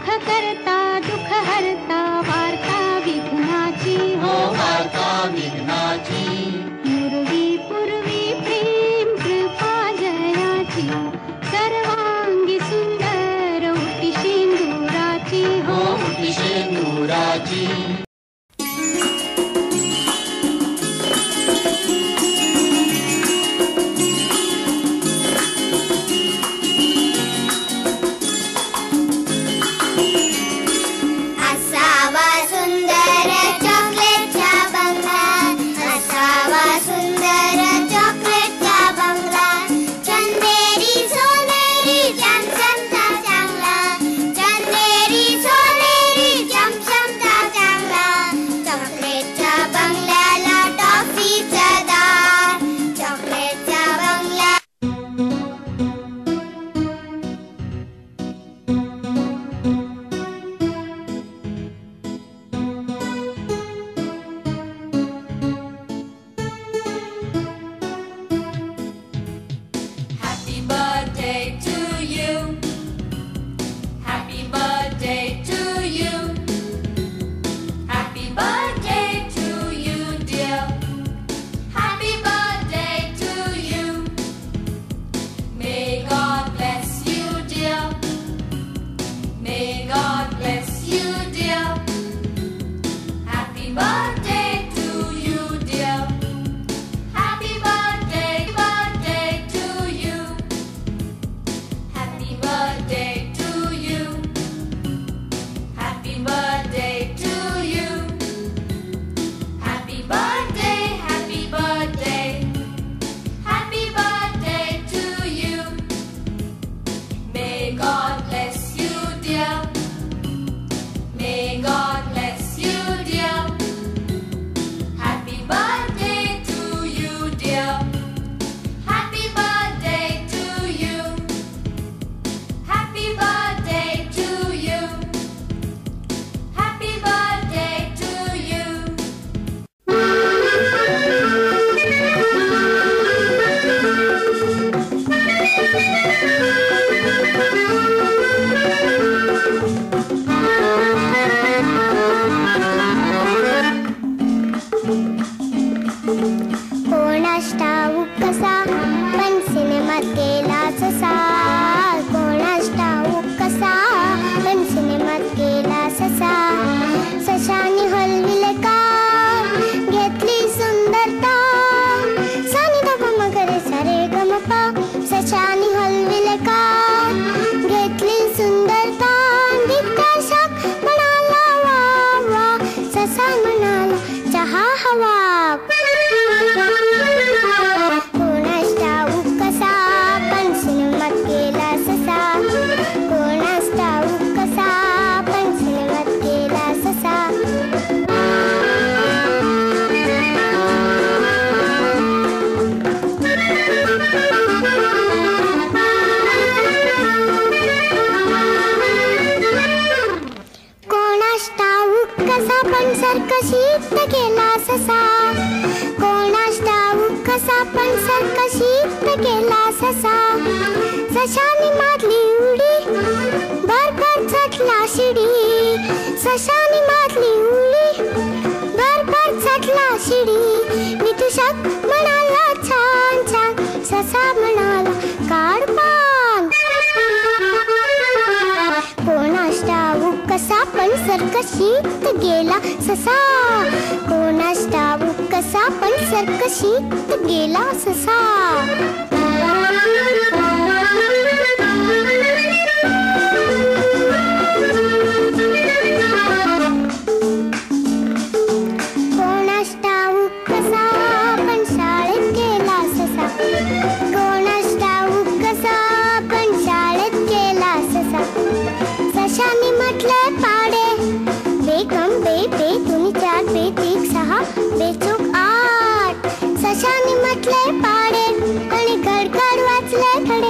सुख करता दुःख हरता वार्ता विघ्नाची हो वार्ता विघ्नाची पूर्वी पूर्वी प्रेम कृपा जयाची सर्वांगी सुंदर उटी शेंदुराची हो उटी शेंदुराची सशानी मारली उडी भरभर चटला शिडी सशानी मारली उडी भरभर चटला शिडी मितुषक म्हणाला छान छान ससा म्हणाला काढ पान कोणास ठाऊक कसा पण सरकशीत गेला ससा कोणास ठाऊक कसा पण सरकशीत गेला ससा सशानी म्हटले पाडे आणि गडगड वाचले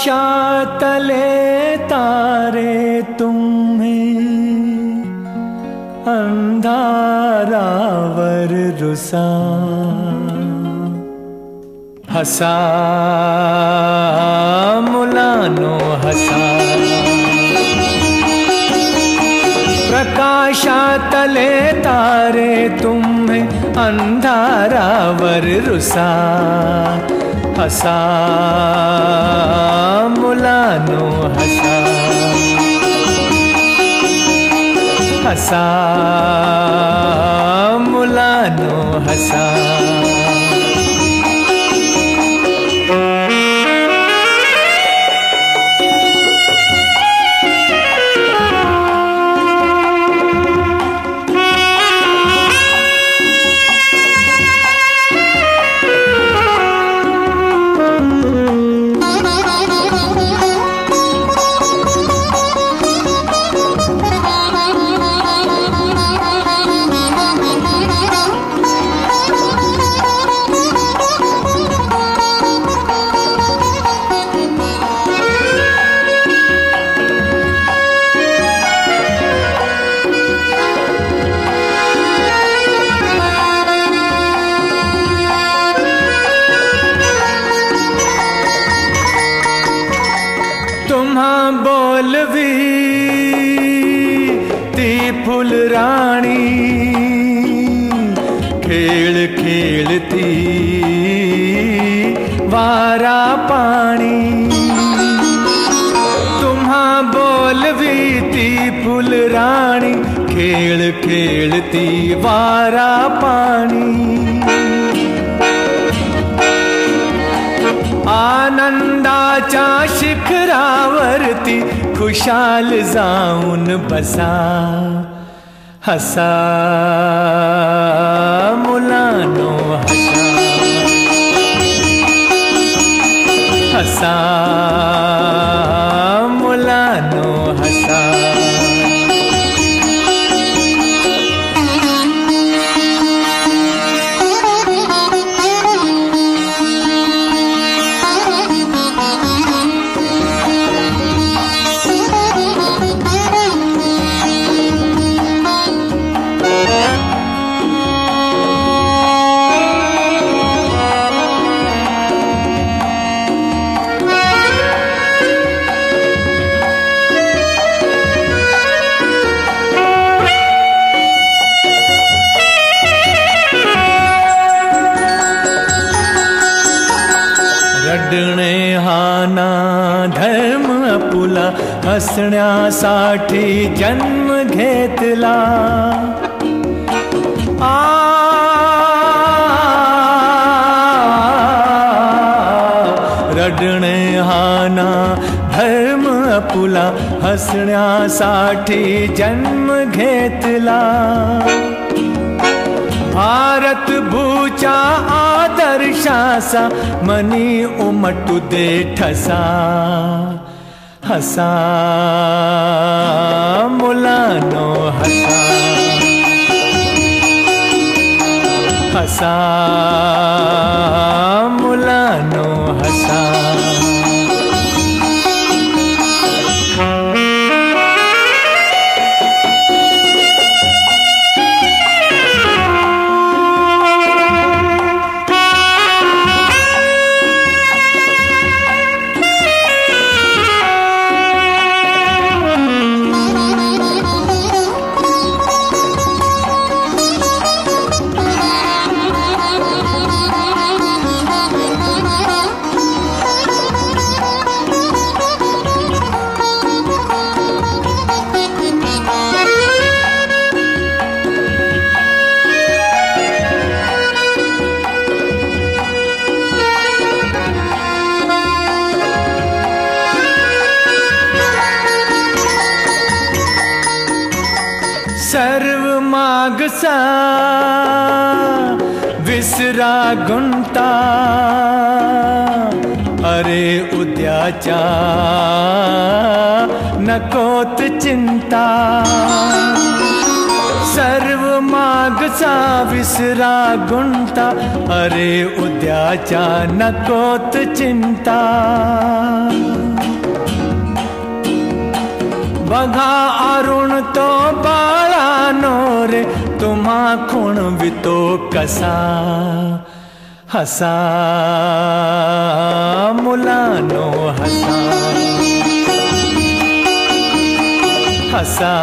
प्रकाशातले तारे तुम्हें अंधारावर रुसा हसा मुलानो हसा प्रकाशातले तारे तुम्हें अंधारावर रुसा हसा मुलानो हसा हसा मुलानो हसा तुम्हां बोलवी ती फुल राणी खेल खेलती वारा पानी तुम्हां बोलवी ती फुल राणी खेल खेलती वारा पानी आनंदाच्या शिखरावरती खुशाल जाऊन बसा हसा मुलानो हसा हसा मुलानो हसा रडणे हाना धर्म आपुला हसण्यासाठी जन्म घेतला रडणे हाना धर्म आपुला हसण्यासाठी जन्म घेतला भारत भूच्या आदर्शासा मनी उमटू दे ठसा हसा मुलानो हसा हसा मुलानो हसा सर्व मागसा विसरा गुंता अरे उद्याचा नकोत चिंता सर्व मागसा विसरा गुंता अरे उद्याचा नकोत चिंता बघा अरुण तो बाळानो रे तुम्हा खूण वितो कसा हसा मुलानो हसा हसा